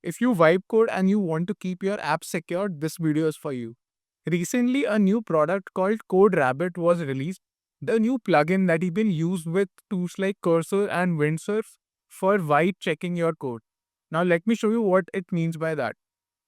If you wipe code and you want to keep your app secured, this video is for you. Recently, a new product called CodeRabbit was released. The new plugin that you can use with tools like Cursor and Windsurf for white checking your code. Now, let me show you what it means by that.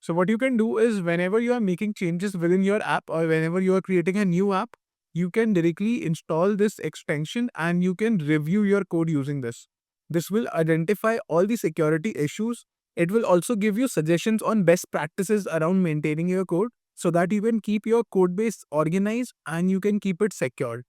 So, what you can do is whenever you are making changes within your app or whenever you are creating a new app, you can directly install this extension and you can review your code using this. This will identify all the security issues. It will also give you suggestions on best practices around maintaining your code so that you can keep your code base organized and you can keep it secured.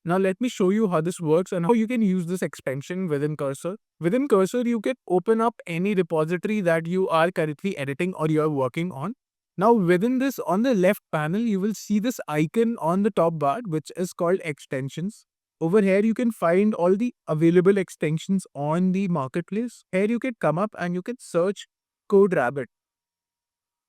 Now let me show you how this works and how you can use this extension within Cursor. Within Cursor, you can open up any repository that you are currently editing or you are working on. Now within this, on the left panel, you will see this icon on the top bar, which is called extensions. Over here, you can find all the available extensions on the marketplace. Here you can come up and you can search CodeRabbit.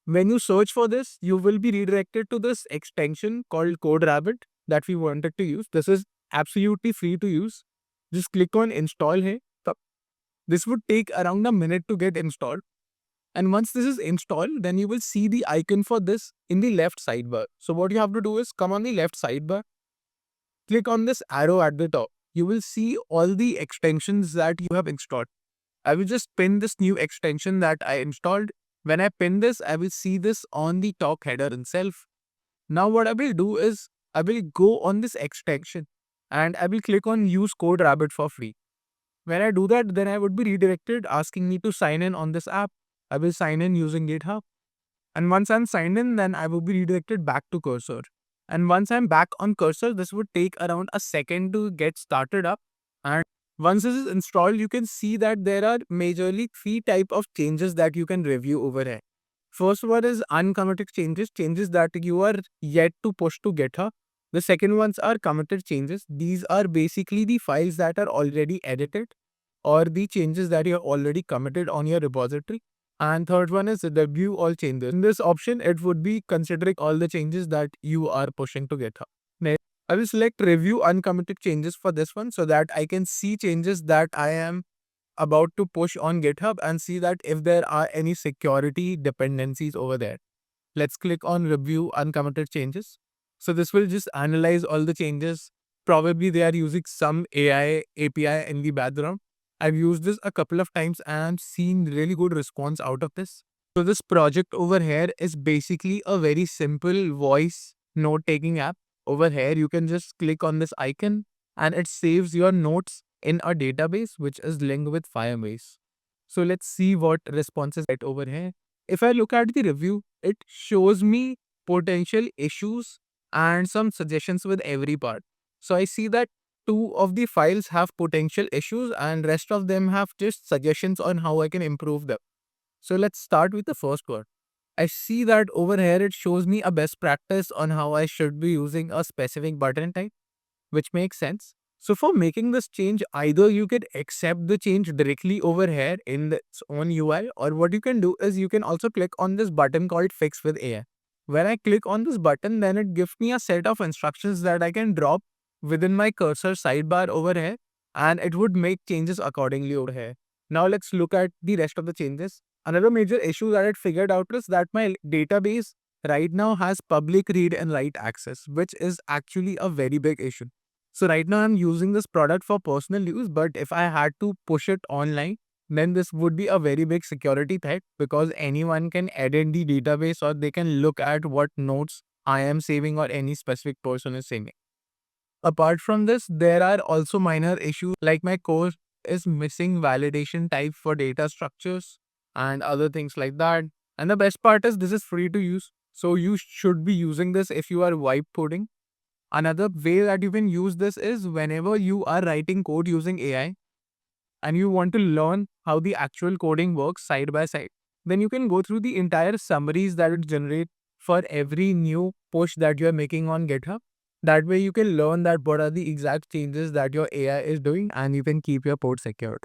When you search for this, you will be redirected to this extension called CodeRabbit that we wanted to use. This is absolutely free to use. Just click on install here. This would take around a minute to get installed. And once this is installed, then you will see the icon for this in the left sidebar. So what you have to do is come on the left sidebar, click on this arrow at the top. You will see all the extensions that you have installed. I will just pin this new extension that I installed. When I pin this, I will see this on the talk header itself. Now what I will do is I will go on this extension and I will click on use CodeRabbit for free. When I do that, then I would be redirected asking me to sign in on this app. I will sign in using GitHub. And once I'm signed in, then I will be redirected back to Cursor. And once I'm back on Cursor, this would take around a second to get started up. And once this is installed, you can see that there are majorly three type of changes that you can review over here. First one is uncommitted changes, changes that you are yet to push to GitHub. The second ones are committed changes. These are basically the files that are already edited or the changes that you have already committed on your repository. And third one is review all changes. In this option, it would be considering all the changes that you are pushing to GitHub. Next, I will select review uncommitted changes for this one so that I can see changes that I am about to push on GitHub and see that if there are any security dependencies over there. Let's click on review uncommitted changes. So this will just analyze all the changes. Probably they are using some AI API in the background. I've used this a couple of times and seen really good response out of this. So this project over here is basically a very simple voice note-taking app. Over here, you can just click on this icon and it saves your notes in a database which is linked with Firebase. So let's see what responses get over here. If I look at the review, it shows me potential issues and some suggestions with every part. So I see that two of the files have potential issues and rest of them have just suggestions on how I can improve them. So let's start with the first one. I see that over here it shows me a best practice on how I should be using a specific button type, which makes sense. So for making this change, either you can accept the change directly over here in its own UI, or what you can do is you can also click on this button called Fix with AI. When I click on this button, then it gives me a set of instructions that I can drop within my cursor sidebar over here, and it would make changes accordingly over here. Now let's look at the rest of the changes. Another major issue that it figured out is that my database right now has public read and write access, which is actually a very big issue. So right now I'm using this product for personal use, but if I had to push it online, then this would be a very big security threat because anyone can edit the database or they can look at what notes I am saving or any specific person is saving. Apart from this, there are also minor issues like my code is missing validation type for data structures and other things like that. And the best part is this is free to use. So you should be using this if you are vibe coding. Another way that you can use this is whenever you are writing code using AI and you want to learn how the actual coding works side by side, then you can go through the entire summaries that it generates for every new push that you are making on GitHub. That way you can learn that what are the exact changes that your AI is doing and you can keep your code secured.